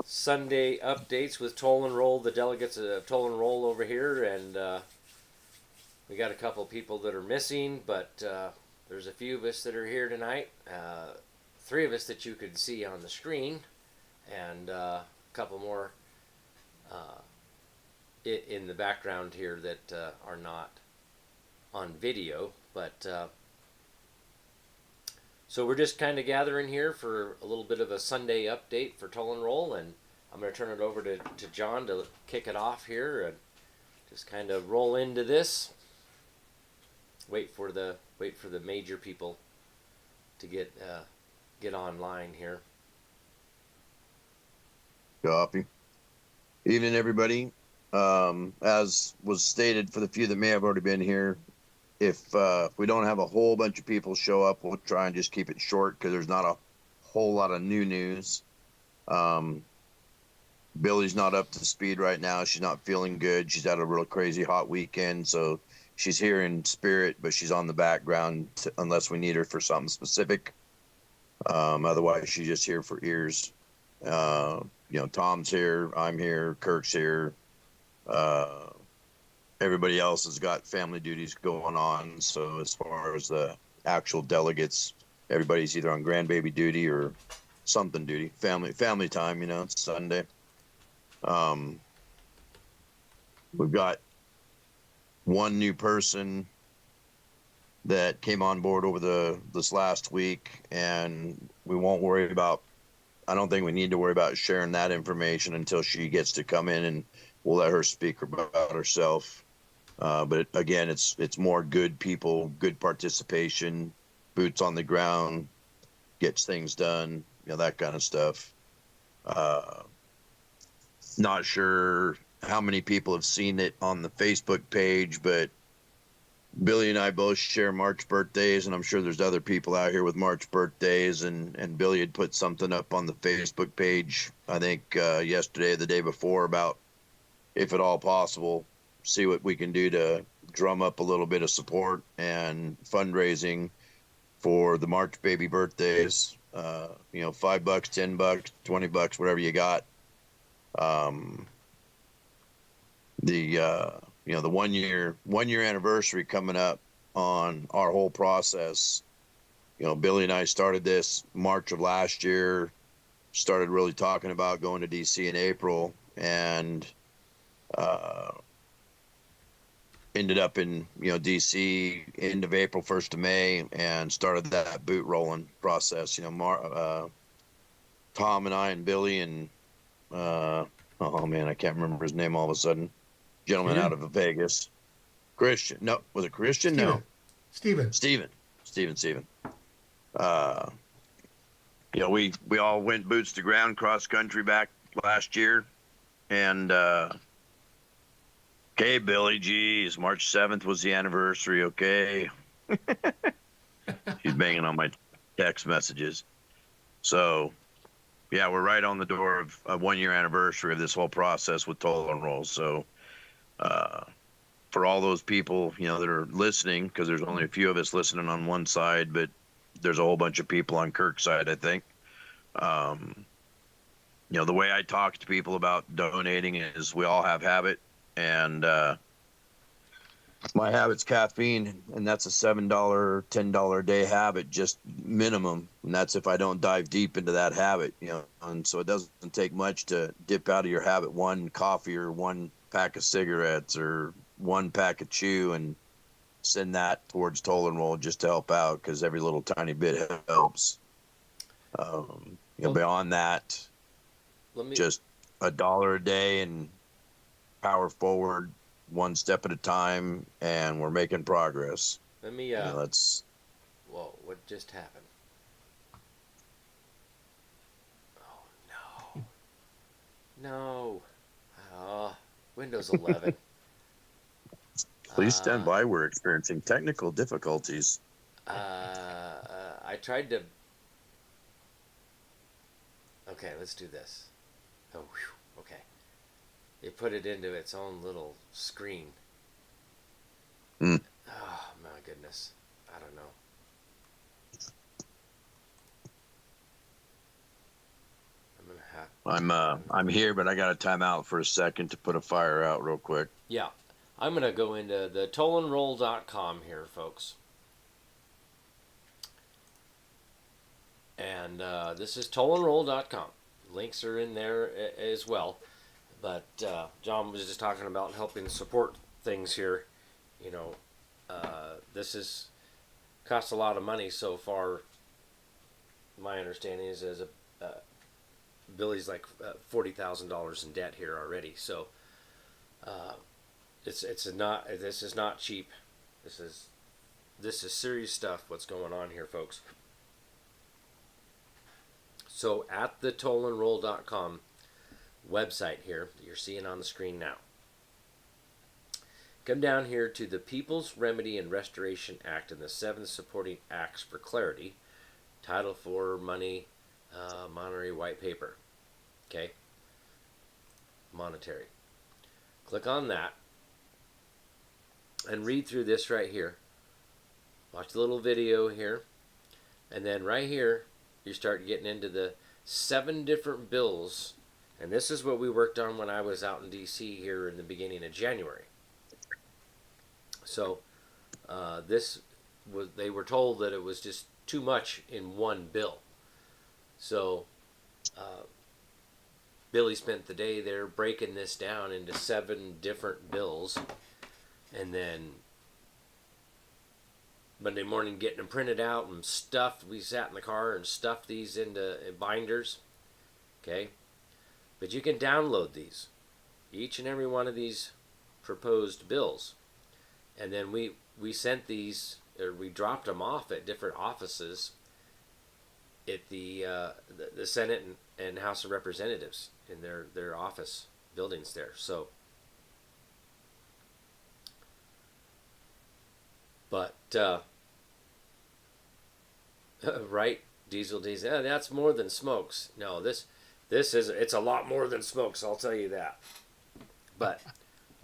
Sunday updates with Toll and Roll, the delegates of Toll and Roll over here, and we got a couple people that are missing, but there's a few of us that are here tonight. Three of us that you could see on the screen, and a couple more in the background here that are not on video, but so we're just kind of gathering here for a little bit of a Sunday update for Toll and Roll, and I'm going to turn it over to John to kick it off here and just kind of roll into this. Wait for the major people to get online here. Copy. Evening, everybody. As was stated, for the few that may have already been here, if we don't have a whole bunch of people show up, we'll try and just keep it short because there's not a whole lot of new news. Billy's not up to speed right now. She's not feeling good. She's had a real crazy hot weekend, so she's here in spirit, but she's on the background unless we need her for something specific. Otherwise, she's just here for ears. Tom's here. I'm here. KIRKS here. Everybody else has got family duties going on. So as far as the actual delegates, everybody's either on grandbaby duty or something duty. Family time. It's Sunday. We've got one new person that came on board over this last week, and we won't worry about. I don't think we need to worry about sharing that information until she gets to come in, and we'll let her speak about herself. But again, it's more good people, good participation, boots on the ground, gets things done, that kind of stuff. Not sure how many people have seen it on the Facebook page, but Billy and I both share March birthdays, and I'm sure there's other people out here with March birthdays, and Billy had put something up on the Facebook page, I think yesterday or the day before, about if at all possible, see what we can do to drum up a little bit of support and fundraising for the March baby birthdays. $5, $10, $20, whatever you got. The 1 year anniversary coming up on our whole process. Billy and I started this March of last year, started really talking about going to DC in April, and ended up in DC end of April, 1st of May, and started that boot rolling process. Tom and I and Billy and oh man, I can't remember his name all of a sudden. Gentleman out of Vegas. Christian. No, was it Christian? Steven. No. Steven. We all went boots to ground cross country back last year. And okay, Billy, geez, March 7th was the anniversary, okay. She's banging on my text messages. So yeah, we're right on the door of a 1 year anniversary of this whole process with Toll and Roll. So for all those people, that are listening, because there's only a few of us listening on one side, but there's a whole bunch of people on KIRKS side, I think. The way I talk to people about donating is we all have habit, and my habit's caffeine, and that's a $7, $10 a day habit, just minimum. And that's if I don't dive deep into that habit, and so it doesn't take much to dip out of your habit, one coffee or one pack of cigarettes or one pack of chew, and send that towards Toll and Roll just to help out, because every little tiny bit helps. Beyond that, just $1 a day and power forward one step at a time, and we're making progress. Let me whoa, what just happened? Oh no. Windows 11. Please stand by. We're experiencing technical difficulties. I tried to. Okay, let's do this. Oh, whew, okay. It put it into its own little screen. Oh my goodness. I don't know. I'm gonna have I'm here, but I got to time out for a second to put a fire out real quick. Yeah, I'm gonna go into the tollandroll.com here, folks, and this is tollandroll.com. Links are in there as well, but John was just talking about helping support things here. You know, this is cost a lot of money so far. My understanding is as Billy's like $40,000 in debt here already. So this is not cheap. This is serious stuff. What's going on here, folks? So at the tollandroll.com website here that you're seeing on the screen now, come down here to the People's Remedy and Restoration Act and the 7 supporting acts for clarity. Title IV money, monetary white paper. Okay? Monetary. Click on that and read through this right here. Watch the little video here. And then right here, you start getting into the 7 different bills. And this is what we worked on when I was out in D.C. here in the beginning of January. So they were told that it was just too much in one bill. So Billy spent the day there breaking this down into 7 different bills, and then Monday morning getting them printed out and stuffed. We sat in the car and stuffed these into binders. Okay, but you can download these, each and every one of these proposed bills, and then we sent these, or we dropped them off at different offices at the Senate and House of Representatives in their office buildings there. So, but right, diesel, that's more than smokes. No, it's a lot more than smokes. I'll tell you that. But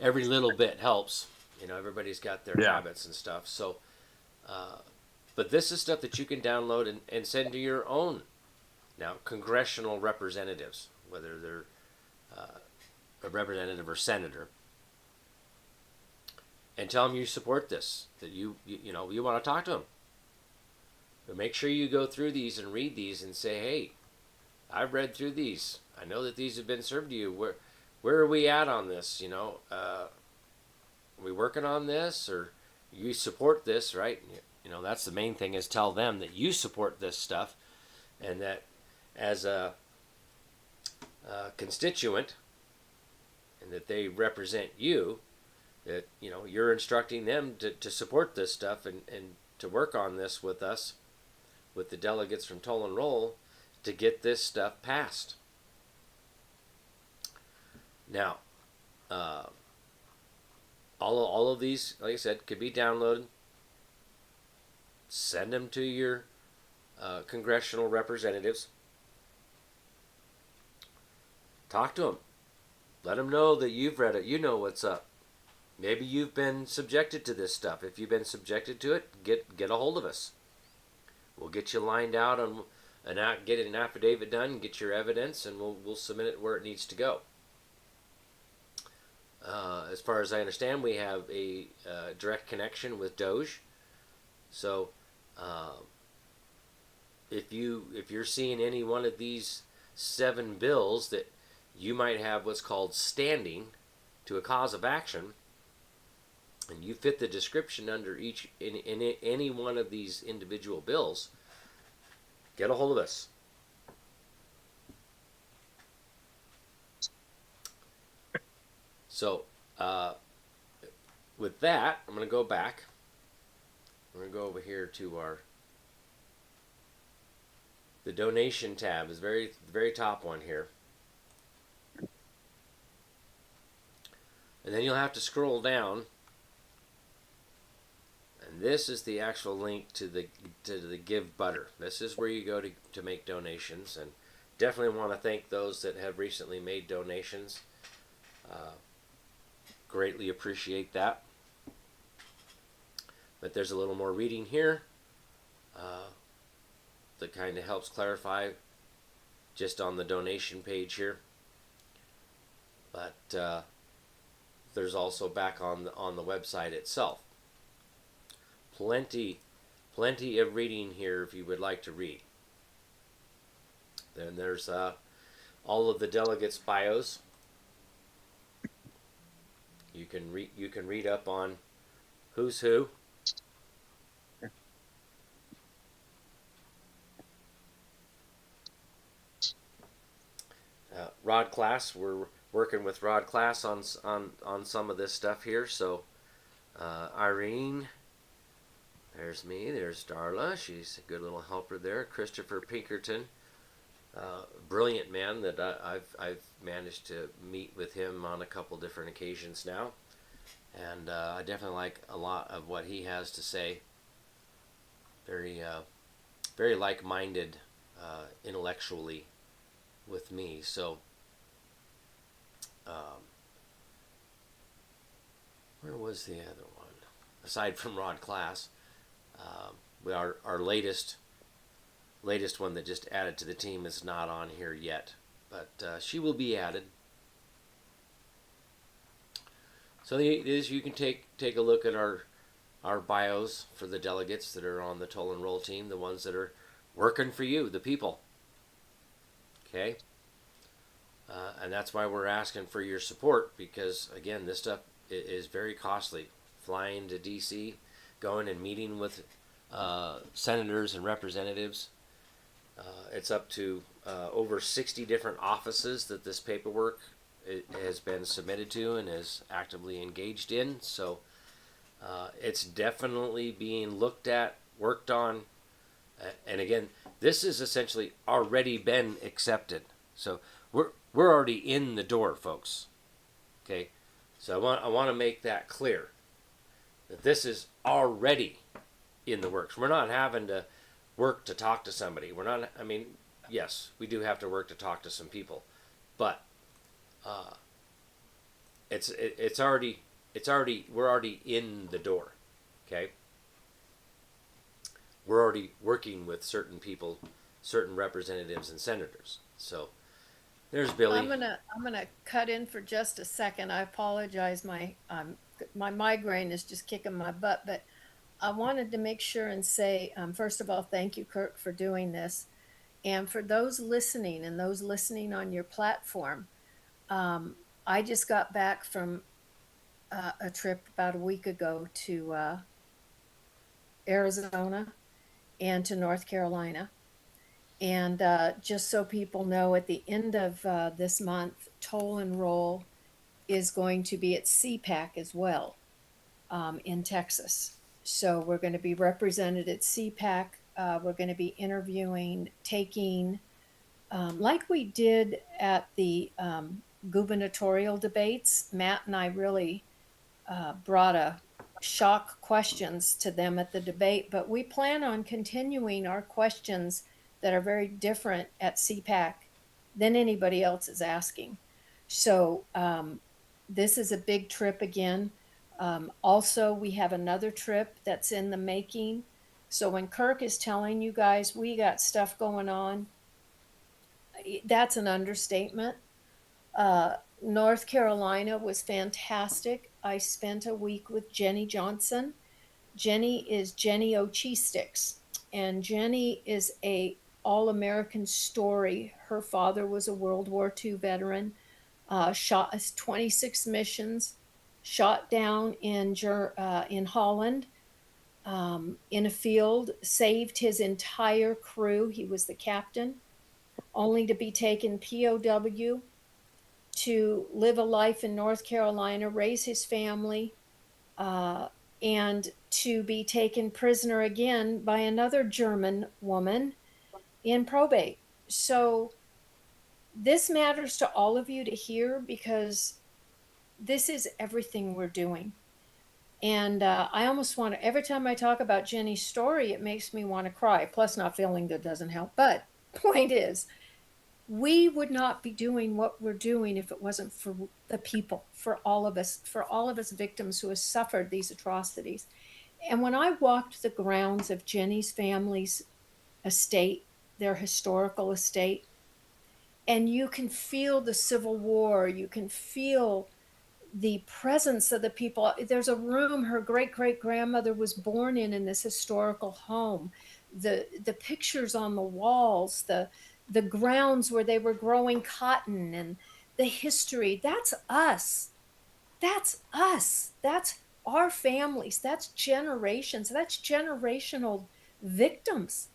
every little bit helps. You know, everybody's got their habits and stuff. So, but this is stuff that you can download and send to your own, now, congressional representatives, whether they're a representative or senator, and tell them you support this, that you want to talk to them. But make sure you go through these and read these and say, hey, I've read through these. I know that these have been served to you. Where are we at on this? You know, are we working on this, or you support this, right? You know, that's the main thing, is tell them that you support this stuff, and that as a constituent, and that they represent you, that, you know, you're instructing them to support this stuff and to work on this with us, with the delegates from Toll and Roll, to get this stuff passed. Now, all of these, like I said, could be downloaded. Send them to your congressional representatives. Talk to them. Let them know that you've read it. You know what's up. Maybe you've been subjected to this stuff. If you've been subjected to it, get a hold of us. We'll get you lined out on get an affidavit done, get your evidence, and we'll submit it where it needs to go. As far as I understand, we have a direct connection with Doge. So if you're seeing any one of these 7 bills that you might have what's called standing to a cause of action, and you fit the description under in any one of these individual bills, get a hold of us. So, with that, I'm going to go back. I'm going to go over here to the donation tab, is the very top one here. And then you'll have to scroll down, and this is the actual link to the Give Butter. This is where you go to make donations, and definitely want to thank those that have recently made donations. Greatly appreciate that. But there's a little more reading here that kind of helps clarify just on the donation page here. But there's also back on the website itself. Plenty of reading here if you would like to read. Then there's all of the delegates' bios. You can read up on who's who. Rod Class, we're working with Rod Class on some of this stuff here. So Irene, there's me, there's Darla, she's a good little helper there. Christopher Pinkerton, brilliant man that I've managed to meet with him on a couple different occasions now, and I definitely like a lot of what he has to say. Very like-minded intellectually with me. So where was the other one aside from Rod Class? Our latest one that just added to the team is not on here yet, but she will be added. So you can take a look at our bios for the delegates that are on the Toll and Roll team, the ones that are working for you, the people. Okay? And that's why we're asking for your support, because, again, this stuff is very costly. Flying to D.C., going and meeting with senators and representatives. It's up to over 60 different offices that this paperwork has been submitted to and is actively engaged in. So it's definitely being looked at, worked on. And again, this has essentially already been accepted. So we're already in the door, folks. Okay, so I want to make that clear that this is already in the works. We're not having to work to talk to somebody. We're not. I mean, yes, we do have to work to talk to some people, but it's already we're already in the door. Okay, we're already working with certain people, certain representatives and senators. So there's Billy. I'm gonna cut in for just a second. I apologize. My migraine is just kicking my butt, but I wanted to make sure and say, first of all, thank you, Kirk, for doing this. And for those listening and those listening on your platform, I just got back from a trip about a week ago to Arizona and to North Carolina. And just so people know, at the end of this month, Toll and Roll is going to be at CPAC as well in Texas. So we're going to be represented at CPAC. We're going to be interviewing, taking, like we did at the gubernatorial debates. Matt and I really brought a shock questions to them at the debate, but we plan on continuing our questions that are very different at CPAC than anybody else is asking. So this is a big trip again. Also, we have another trip that's in the making. So when Kirk is telling you guys we got stuff going on, that's an understatement. North Carolina was fantastic. I spent a week with Jenny Johnson. Jenny is Jenny O Cheese Sticks, and Jenny is a all-American story. Her father was a World War II veteran, shot 26 missions, shot down in Holland in a field, saved his entire crew. He was the captain, only to be taken POW to live a life in North Carolina, raise his family, and to be taken prisoner again by another German woman in probate. So this matters to all of you to hear, because this is everything we're doing. And I almost want to, every time I talk about Jenny's story, it makes me want to cry. Plus, not feeling good doesn't help. But point is, we would not be doing what we're doing if it wasn't for the people, for all of us victims who have suffered these atrocities. And when I walked the grounds of Jenny's family's estate, their historical estate, and you can feel the Civil War. You can feel the presence of the people. There's a room her great great grandmother was born in this historical home. The pictures on the walls, the grounds where they were growing cotton, and the history. That's us. That's us. That's our families. That's generations. That's generational victims.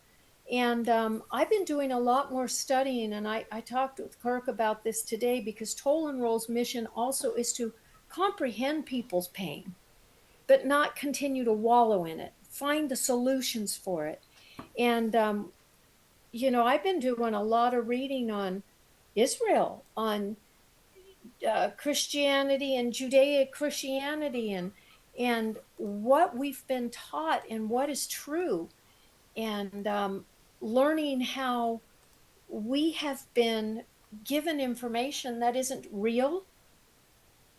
And I've been doing a lot more studying, and I talked with Kirk about this today, because Toll and Roll's mission also is to comprehend people's pain, but not continue to wallow in it, find the solutions for it. And, I've been doing a lot of reading on Israel, on Christianity and Judaic Christianity, and what we've been taught and what is true, and learning how we have been given information that isn't real,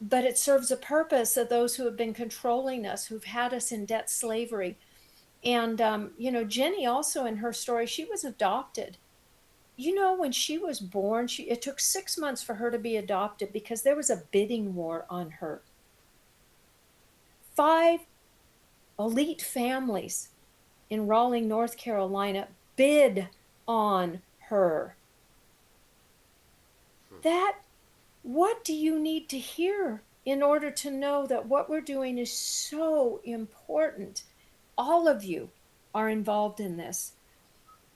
but it serves a purpose of those who have been controlling us, who've had us in debt slavery. And Jenny also, in her story, she was adopted. When she was born, it took 6 months for her to be adopted because there was a bidding war on her. 5 elite families in Raleigh, North Carolina, bid on her. What do you need to hear in order to know that what we're doing is so important? All of you are involved in this.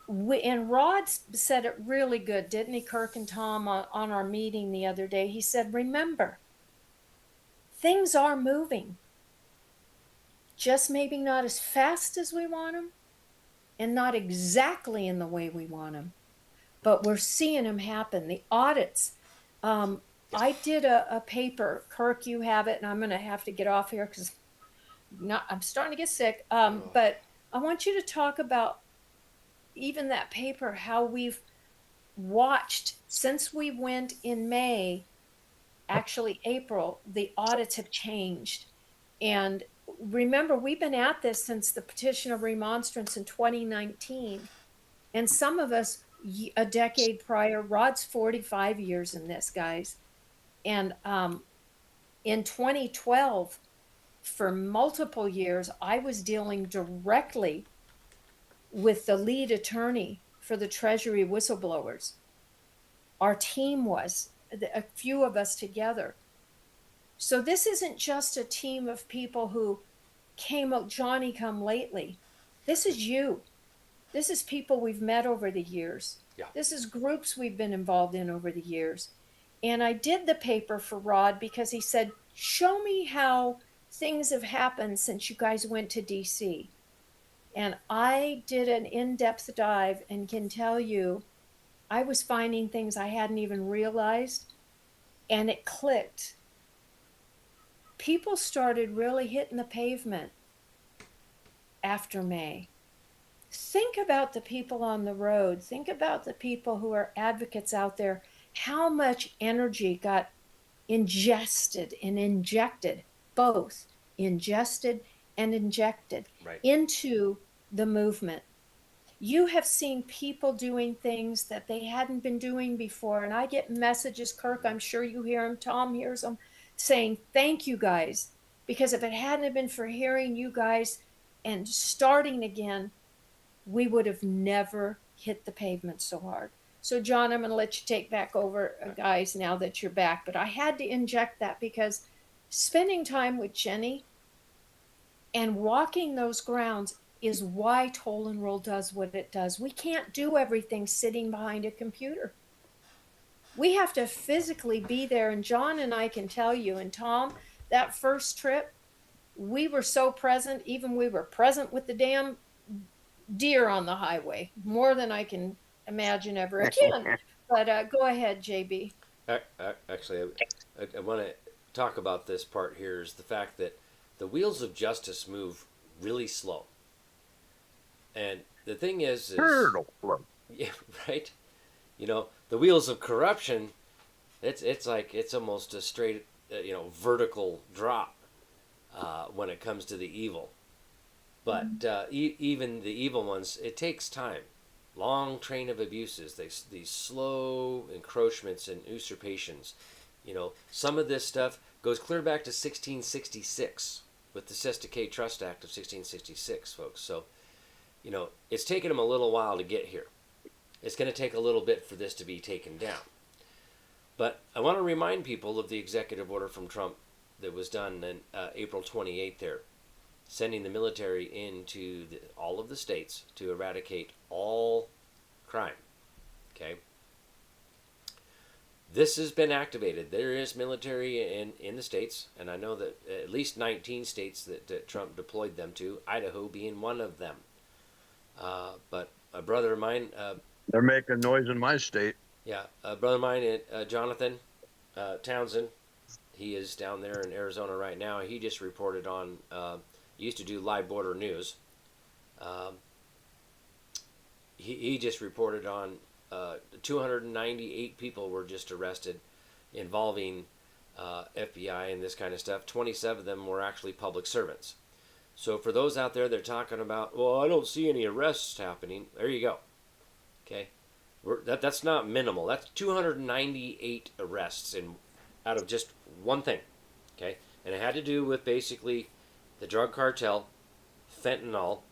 And Rod said it really good, didn't he, Kirk and Tom, on our meeting the other day? He said, remember, things are moving, just maybe not as fast as we want them, and not exactly in the way we want them, but we're seeing them happen. The audits. I did a paper, Kirk, you have it, and I'm going to have to get off here because I'm starting to get sick. But I want you to talk about even that paper, how we've watched since we went in May, actually April, the audits have changed. And remember, we've been at this since the petition of remonstrance in 2019. And some of us a decade prior. Rod's 45 years in this, guys. And in 2012, for multiple years, I was dealing directly with the lead attorney for the Treasury whistleblowers. Our team was, a few of us together. So this isn't just a team of people who came out Johnny come lately. This is you. This is people we've met over the years. Yeah. This is groups we've been involved in over the years. And I did the paper for Rod because he said, show me how things have happened since you guys went to DC. And I did an in-depth dive and can tell you, I was finding things I hadn't even realized, and it clicked. People started really hitting the pavement after May. Think about the people on the road. Think about the people who are advocates out there. How much energy got ingested and injected, both ingested and injected into the movement. You have seen people doing things that they hadn't been doing before. And I get messages, Kirk, I'm sure you hear them, Tom hears them, saying, thank you guys. Because if it hadn't been for hearing you guys and starting again, we would have never hit the pavement so hard. So, John, I'm going to let you take back over, guys, now that you're back. But I had to inject that because spending time with Jenny and walking those grounds is why Toll and Roll does what it does. We can't do everything sitting behind a computer. We have to physically be there. And John and I can tell you, and Tom, that first trip, we were so present, even we were present with the damn deer on the highway, more than I can imagine ever again. But go ahead, JB. Actually, I want to talk about this part here, is the fact that the wheels of justice move really slow. And the thing is yeah, right? You know, the wheels of corruption, it's like, it's almost a straight, vertical drop when it comes to the evil. But even the evil ones, it takes time. long train of abuses, these slow encroachments and usurpations. Some of this stuff goes clear back to 1666 with the Sestakay Trust Act of 1666, folks. So, it's taken them a little while to get here. It's going to take a little bit for this to be taken down. But I want to remind people of the executive order from Trump that was done on April 28th there, sending the military into all of the states to eradicate all crime. Okay? This has been activated. There is military in the states, and I know that at least 19 states that Trump deployed them to, Idaho being one of them. But a brother of mine... They're making noise in my state. Yeah, a brother of mine, Jonathan Townsend, he is down there in Arizona right now. He just reported on... he used to do live border news. He just reported on 298 people were just arrested involving FBI and this kind of stuff. 27 of them were actually public servants. So for those out there that are talking about, well, I don't see any arrests happening, there you go. Okay, that's not minimal. That's 298 arrests out of just one thing. Okay, and it had to do with basically the drug cartel, fentanyl,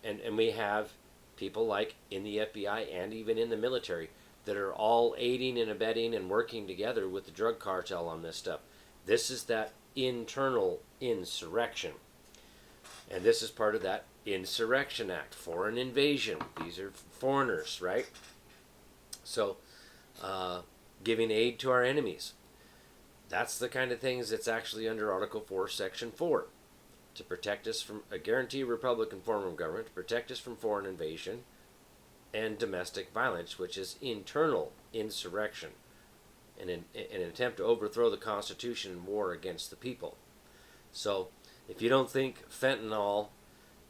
and we have people like in the FBI and even in the military that are all aiding and abetting and working together with the drug cartel on this stuff. This is that internal insurrection. And this is part of that Insurrection Act, foreign invasion. These are foreigners, right? So, giving aid to our enemies. That's the kind of things that's actually under Article 4, Section 4. To protect us from a guaranteed Republican form of government, to protect us from foreign invasion and domestic violence, which is internal insurrection, and an attempt to overthrow the Constitution and war against the people. So, if you don't think fentanyl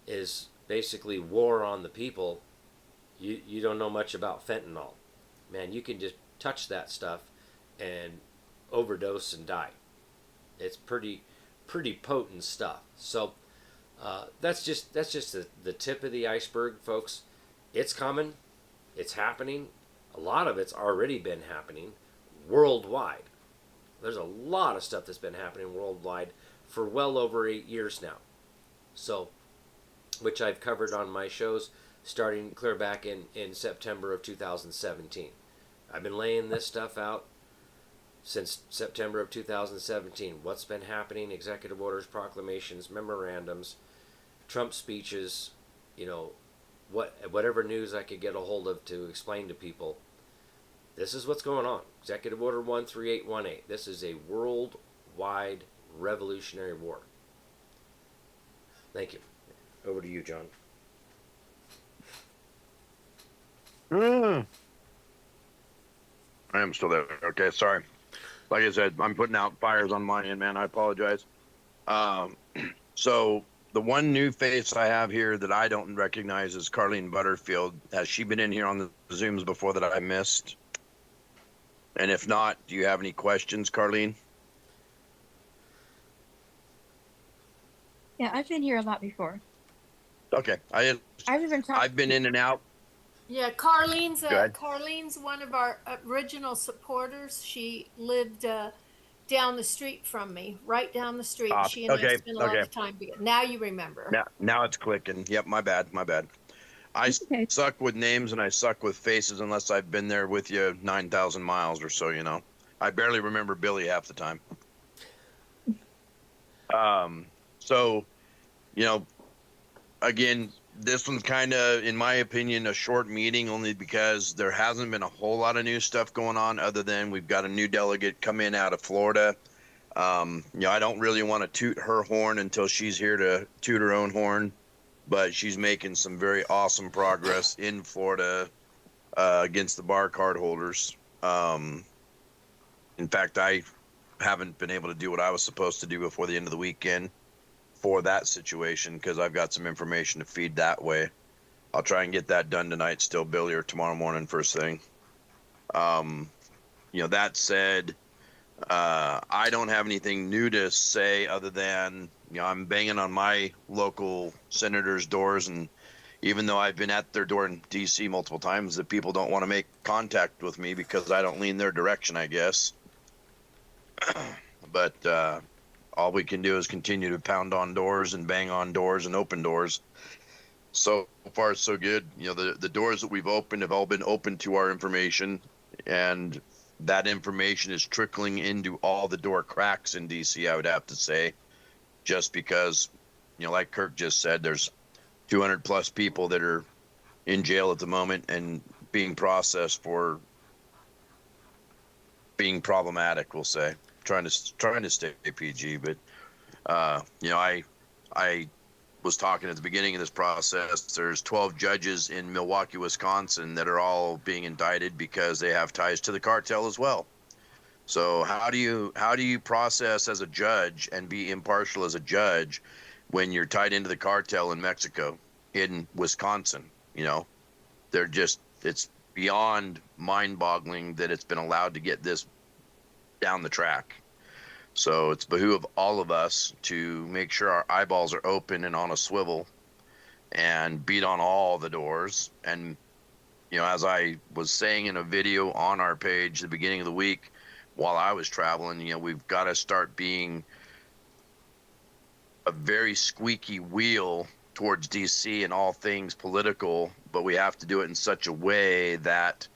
is basically war on the people, you don't know much about fentanyl. Man, you can just touch that stuff and overdose and die. It's pretty potent stuff. So that's just the tip of the iceberg, folks. It's coming. It's happening. A lot of it's already been happening worldwide. There's a lot of stuff that's been happening worldwide for well over 8 years now. So, which I've covered on my shows starting clear back in September of 2017. I've been laying this stuff out since September of 2017. What's been happening, executive orders, proclamations, memorandums, Trump speeches, whatever news I could get a hold of to explain to people. This is what's going on. Executive Order 13818. This is a worldwide revolutionary war. Thank you. Over to you, John. I am still there. Okay, sorry. Like I said, I'm putting out fires on my end, man. I apologize. So the one new face I have here that I don't recognize is Carlene Butterfield. Has she been in here on the Zooms before that I missed? And if not, do you have any questions, Carlene? Yeah, I've been here a lot before. Okay. I've even talked. I've been in and out. Yeah, Carlene's one of our original supporters. She lived down the street from me, right down the street. She and I spent a lot of time together. Now you remember. Now it's clicking. Yep, my bad. I suck with names and I suck with faces unless I've been there with you 9,000 miles or so, I barely remember Billy half the time. So, again, this one's kind of, in my opinion, a short meeting only because there hasn't been a whole lot of new stuff going on other than we've got a new delegate come in out of Florida. I don't really want to toot her horn until she's here to toot her own horn, but she's making some very awesome progress in Florida against the bar card holders. In fact, I haven't been able to do what I was supposed to do before the end of the weekend for that situation because I've got some information to feed that way. I'll try and get that done tonight still, Billy, or tomorrow morning first thing. That said, I don't have anything new to say other than, I'm banging on my local senators' doors and even though I've been at their door in DC multiple times, that people don't want to make contact with me because I don't lean their direction, I guess. But all we can do is continue to pound on doors and bang on doors and open doors. So far, so good. You know, the doors that we've opened have all been open to our information, and that information is trickling into all the door cracks in DC, I would have to say, just because, you know, like Kirk just said, there's 200 plus people that are in jail at the moment and being processed for being problematic, we'll say. Trying to stay PG, but you know, I was talking at the beginning of this process. There's 12 judges in Milwaukee, Wisconsin that are all being indicted because they have ties to the cartel as well. So how do you process as a judge and be impartial as a judge when you're tied into the cartel in Mexico, in Wisconsin? You know, it's beyond mind-boggling that it's been allowed to get this down the track. So it's behoove all of us to make sure our eyeballs are open and on a swivel and beat on all the doors. And, you know, as I was saying in a video on our page at the beginning of the week while I was traveling, you know, we've got to start being a very squeaky wheel towards DC and all things political, but we have to do it in such a way that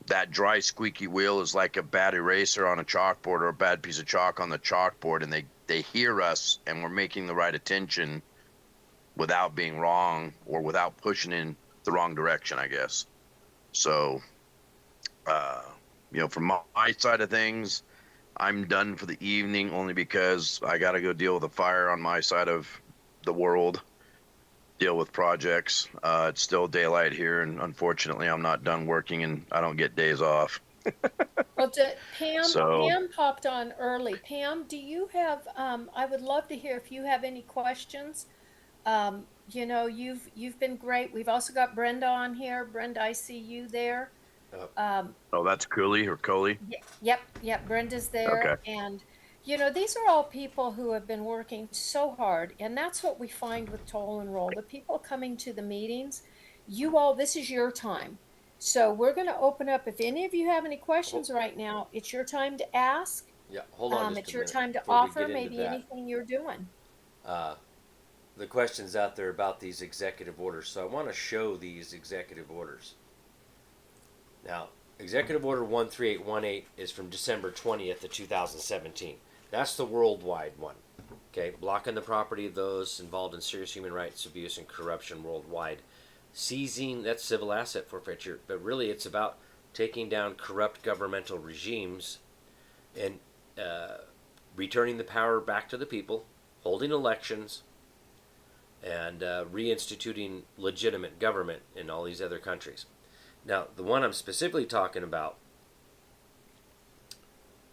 that dry squeaky wheel is like a bad eraser on a chalkboard or a bad piece of chalk on the chalkboard, and they hear us and we're making the right attention without being wrong or without pushing in the wrong direction, I guess. So you know, from my side of things, I'm done for the evening only because I got to go deal with a fire on my side of the world, deal with projects. It's still daylight here, and unfortunately I'm not done working and I don't get days off. Well, Pam, So Pam popped on early. Pam, do you have, I would love to hear if you have any questions. You know, you've been great. We've also got Brenda on here. Brenda, I see you there. oh, that's Cooley or Coley. Yep, Brenda's Okay. there. And, you know, these are all people who have been working so hard. And that's what we find with Toll and Roll. The people coming to the meetings, you all, this is your time. So we're going to open up. If any of you have any questions right now, it's your time to ask. Yeah, hold on just It's a your minute time to before we offer get into maybe that. anything you're doing. The questions out there about these executive orders. So I want to show these executive orders. Now, Executive Order 13818 is from December 20th of 2017. That's the worldwide one. Okay, blocking the property of those involved in serious human rights abuse and corruption worldwide. Seizing, that's civil asset forfeiture, but really it's about taking down corrupt governmental regimes and returning the power back to the people, holding elections, and reinstituting legitimate government in all these other countries. Now, the one I'm specifically talking about,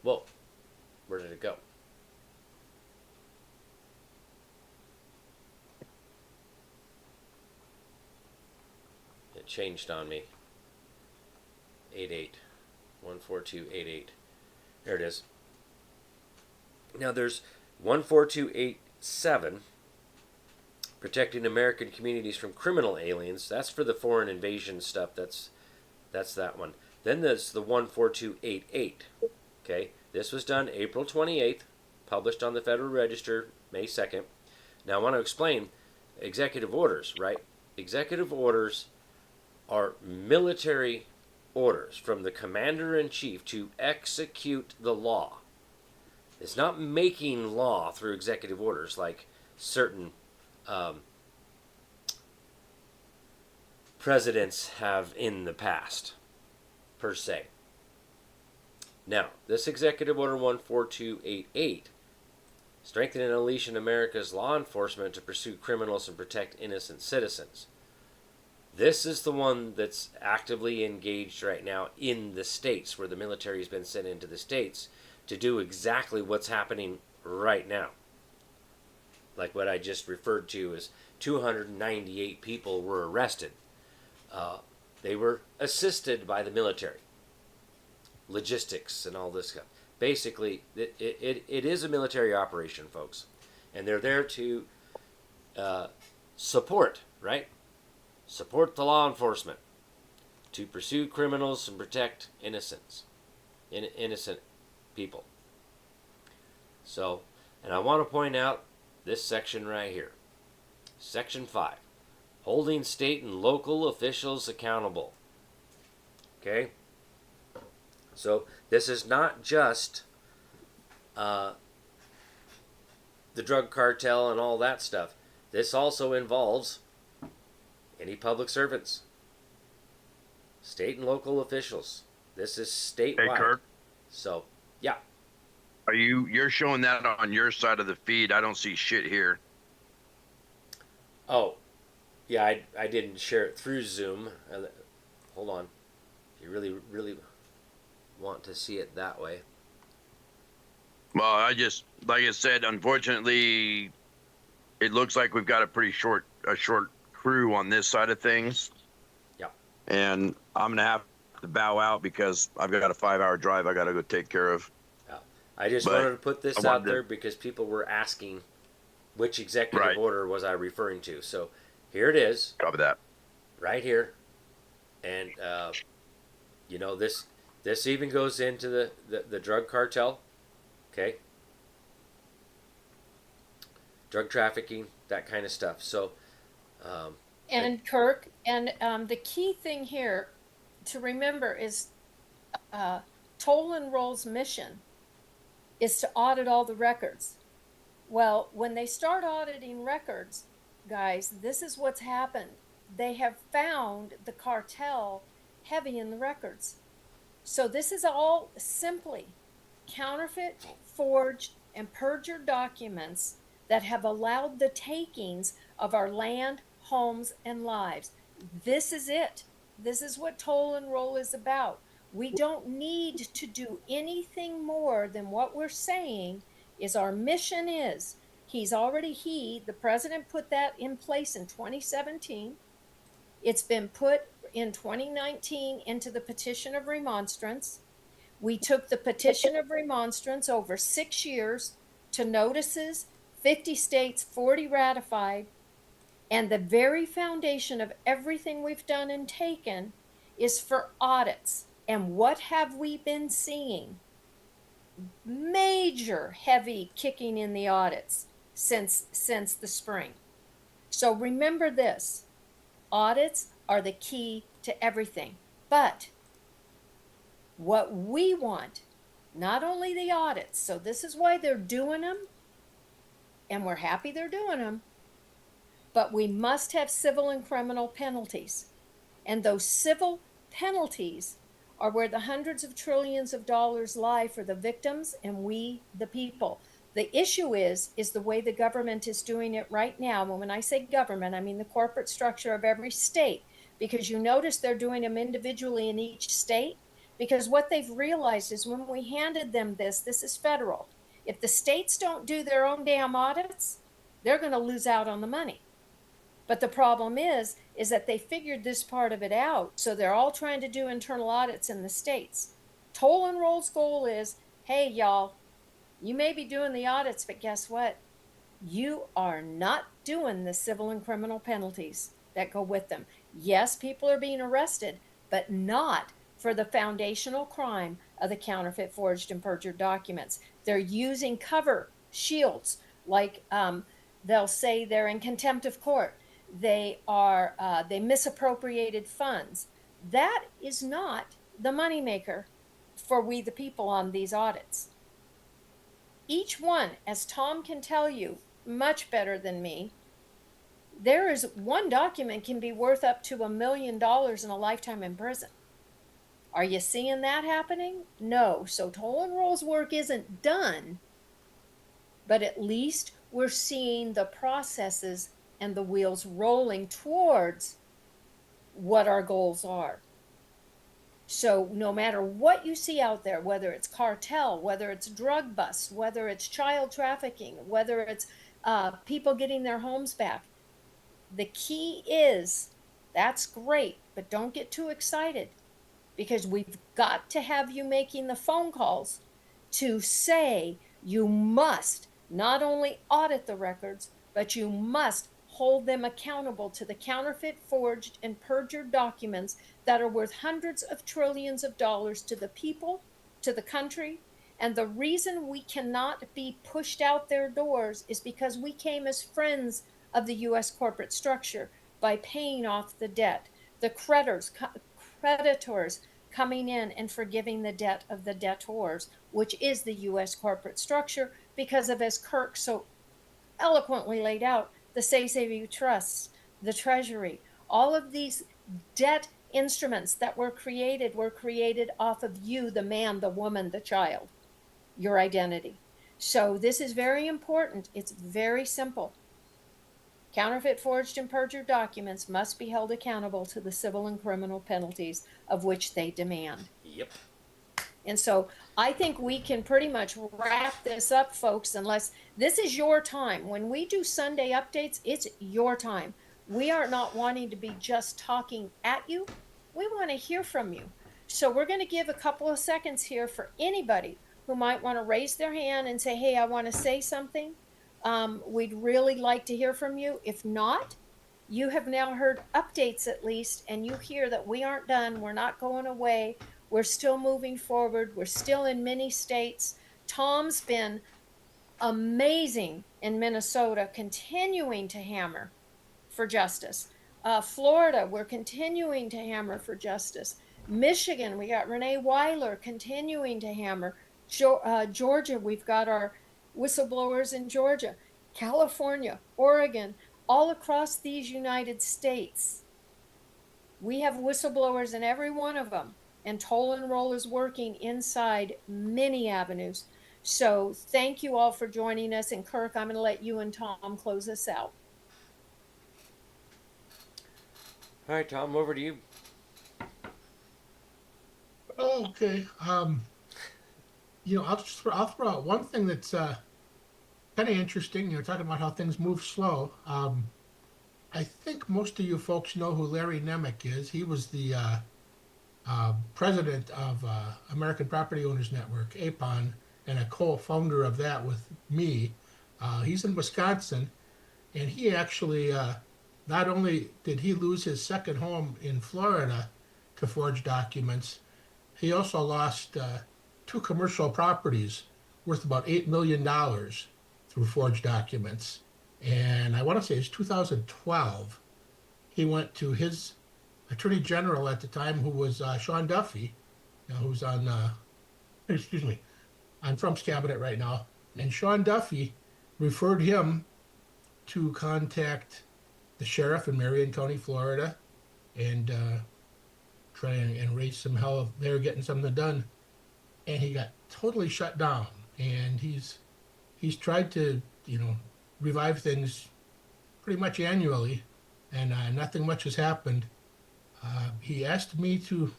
whoa, where did it go? It changed on me. 88, 14288. There it is. Now there's 14287, protecting American communities from criminal aliens. That's for the foreign invasion stuff. That's that one. Then there's the 14288. Okay, this was done April 28th, published on the Federal Register May 2nd. Now I want to explain executive orders, right? Executive orders are military orders from the commander-in-chief to execute the law. It's not making law through executive orders like certain presidents have in the past, per se. Now, this Executive Order 14288, strengthen and unleash in America's law enforcement to pursue criminals and protect innocent citizens. This is the one that's actively engaged right now in the states, where the military has been sent into the states to do exactly what's happening right now. Like what I just referred to as 298 people were arrested. They were assisted by the military. Logistics and all this stuff. Basically, it is a military operation, folks. And they're there to support, right? support the law enforcement to pursue criminals and protect innocent people. So, and I want to point out this section right here. Section 5. Holding state and local officials accountable. Okay? So, this is not just the drug cartel and all that stuff. This also involves any public servants, state and local officials. This is statewide. Hey, Kirk. So, yeah. You're showing that on your side of the feed? I don't see shit here. Oh, yeah, I didn't share it through Zoom. Hold on. If you really want to see it that way. Well, like I said, unfortunately, it looks like we've got a short crew on this side of things. Yeah. And I'm going to have to bow out because I've got a 5-hour drive I got to go take care of. Yeah. I just wanted to put this out there because people were asking which executive order was I referring to. So here it is. Copy that. Right here. And, this even goes into the drug cartel. Okay? Drug trafficking, that kind of stuff. So, And Kirk, and the key thing here to remember is Toll and Roll's mission is to audit all the records. Well, when they start auditing records, guys, this is what's happened. They have found the cartel heavy in the records. So this is all simply counterfeit, forged, and perjured documents that have allowed the takings of our land, homes, and lives. This is it. This is what Toll and Roll is about. We don't need to do anything more than what we're saying is our mission is. The president put that in place in 2017. It's been put in 2019 into the petition of remonstrance. We took the petition of remonstrance over 6 years to notices, 50 states, 40 ratified, and the very foundation of everything we've done and taken is for audits. And what have we been seeing? Major heavy kicking in the audits since the spring. So remember this, audits are the key to everything. But what we want, not only the audits, so this is why they're doing them, and we're happy they're doing them, but we must have civil and criminal penalties. And those civil penalties are where the hundreds of trillions of dollars lie for the victims and we, the people. The issue is the way the government is doing it right now. And when I say government, I mean the corporate structure of every state, because you notice they're doing them individually in each state, because what they've realized is when we handed them this is federal. If the states don't do their own damn audits, they're going to lose out on the money. But the problem is that they figured this part of it out. So they're all trying to do internal audits in the states. Toll and Roll's goal is, hey, y'all, you may be doing the audits, but guess what? You are not doing the civil and criminal penalties that go with them. Yes, people are being arrested, but not for the foundational crime of the counterfeit, forged, and perjured documents. They're using cover shields, like they'll say they're in contempt of court. They misappropriated funds. That is not the moneymaker for we the people on these audits. Each one, as Tom can tell you much better than me, there is one document can be worth up to $1 million in a lifetime in prison. Are you seeing that happening? No. So Toll and Roll's work isn't done, but at least we're seeing the processes and the wheels rolling towards what our goals are. So no matter what you see out there, whether it's cartel, whether it's drug busts, whether it's child trafficking, whether it's people getting their homes back, the key is, that's great, but don't get too excited, because we've got to have you making the phone calls to say you must not only audit the records, but you must hold them accountable to the counterfeit, forged, and perjured documents that are worth hundreds of trillions of dollars to the people, to the country. And the reason we cannot be pushed out their doors is because we came as friends of the U.S. corporate structure by paying off the debt. The creditors coming in and forgiving the debt of the debtors, which is the U.S. corporate structure, because of, as KIRKS so eloquently laid out, the Say-Save-You trusts, the Treasury, all of these debt instruments that were created off of you, the man, the woman, the child, your identity. So this is very important. It's very simple. Counterfeit, forged, and perjured documents must be held accountable to the civil and criminal penalties of which they demand. Yep. And so I think we can pretty much wrap this up, folks, unless this is your time. When we do Sunday updates, it's your time. We are not wanting to be just talking at you. We want to hear from you. So we're going to give a couple of seconds here for anybody who might want to raise their hand and say, hey, I want to say something. We'd really like to hear from you. If not, you have now heard updates at least, and you hear that we aren't done. We're not going away. We're still moving forward. We're still in many states. Tom's been amazing in Minnesota, continuing to hammer for justice. Florida, we're continuing to hammer for justice. Michigan, we got Renee Weiler continuing to hammer. Georgia, we've got our whistleblowers in Georgia. California, Oregon, all across these United States. We have whistleblowers in every one of them. And Toll and Roll is working inside many avenues. So thank you all for joining us. And Kirk, I'm going to let you and Tom close us out. All right, Tom, over to you. Okay. I'll throw out one thing that's kind of interesting. Talking about how things move slow. I think most of you folks know who Larry Nemec is. He was the president of American Property Owners Network, APON, and a co-founder of that with me. He's in Wisconsin, and he actually, not only did he lose his second home in Florida to forged documents, he also lost two commercial properties worth about $8 million through forged documents. And I want to say it's 2012. He went to his Attorney General at the time, who was Sean Duffy, who's on Trump's cabinet right now. And Sean Duffy referred him to contact the sheriff in Marion County, Florida, and try and raise some hell there, getting something done. And he got totally shut down. And he's tried to revive things pretty much annually, and nothing much has happened. He asked me to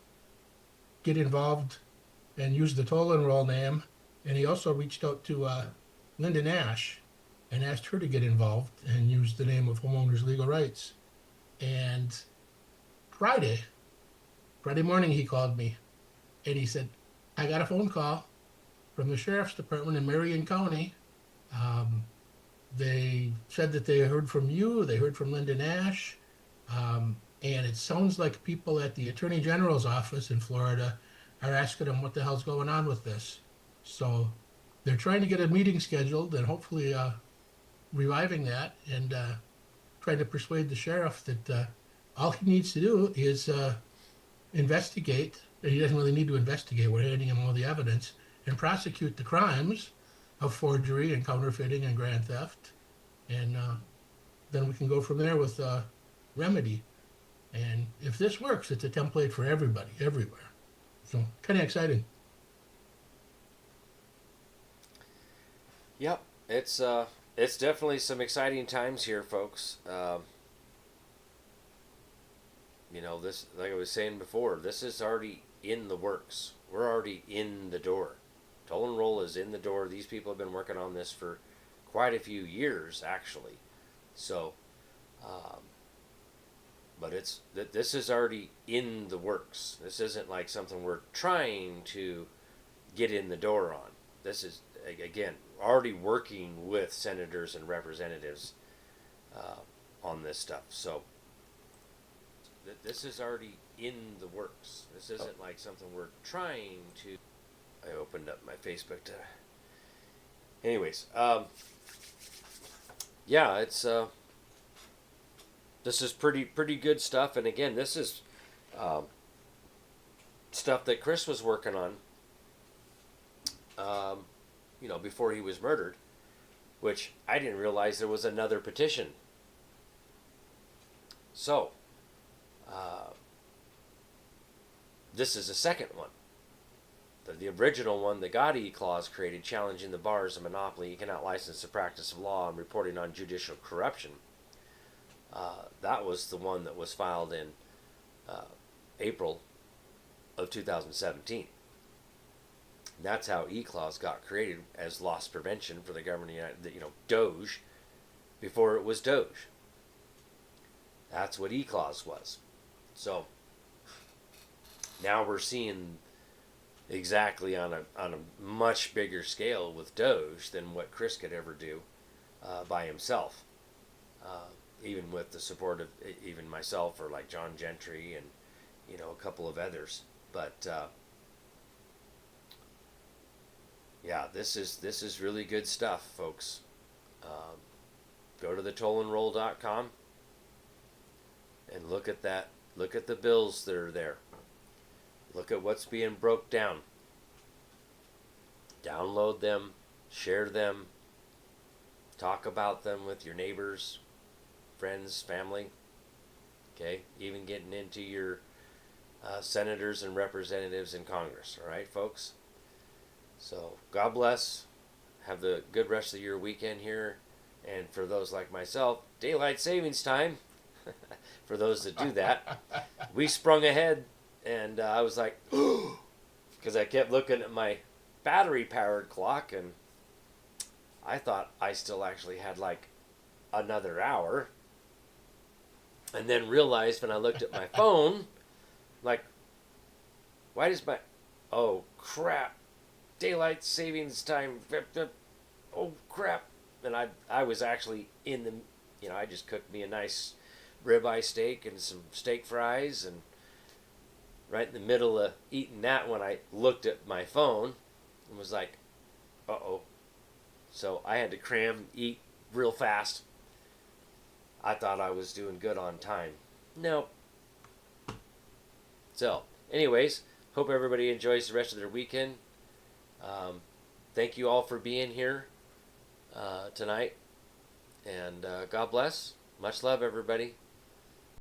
get involved and use the Toll and Roll name, and he also reached out to Linda Nash and asked her to get involved and use the name of Homeowners Legal Rights. And Friday morning, he called me, and he said, I got a phone call from the Sheriff's Department in Marion County. They said that they heard from you, they heard from Linda Nash, and it sounds like people at the Attorney General's office in Florida are asking them what the hell's going on with this. So they're trying to get a meeting scheduled and hopefully reviving that, and trying to persuade the sheriff that all he needs to do is investigate. He doesn't really need to investigate. We're handing him all the evidence, and prosecute the crimes of forgery and counterfeiting and grand theft. And then we can go from there with remedy. And if this works, it's a template for everybody, everywhere. So kind of exciting. Yep, it's definitely some exciting times here, folks. This, like I was saying before, this is already in the works. We're already in the door. Toll and Roll is in the door. These people have been working on this for quite a few years, actually. So, but this is already in the works. This isn't like something we're trying to get in the door on. This is, again, already working with senators and representatives on this stuff. So this is already in the works. This isn't like something we're trying to. I opened up my Facebook to. Anyways, yeah, it's this is pretty good stuff. And again, this is stuff that Chris was working on. Before he was murdered, which I didn't realize there was another petition. So, this is the second one. The original one, the God clause created, challenging the bars of monopoly. You cannot license the practice of law and reporting on judicial corruption. That was the one that was filed in April of 2017. That's how E-clause got created, as loss prevention for the government of the United, Doge, before it was Doge. That's what E-clause was. So now we're seeing exactly on a much bigger scale with Doge than what Chris could ever do by himself. Even with the support of even myself or like John Gentry and a couple of others. But yeah, this is really good stuff, folks. Go to thetollandroll.com and look at that. Look at the bills that are there. Look at what's being broke down. Download them, share them, talk about them with your neighbors, friends, family. Okay, even getting into your senators and representatives in Congress. All right, folks. So God bless. Have the good rest of your weekend here. And for those like myself, daylight savings time. For those that do that, we sprung ahead, and I was like, because I kept looking at my battery-powered clock, and I thought I still actually had like another hour, and then realized when I looked at my phone, like, why does my, oh crap, daylight savings time, oh crap, and I was actually in the, I just cooked me a nice ribeye steak and some steak fries, and right in the middle of eating that when I looked at my phone and was like, uh-oh. So I had to cram, eat real fast. I thought I was doing good on time. Nope. So, anyways, hope everybody enjoys the rest of their weekend. Thank you all for being here tonight. And God bless. Much love, everybody.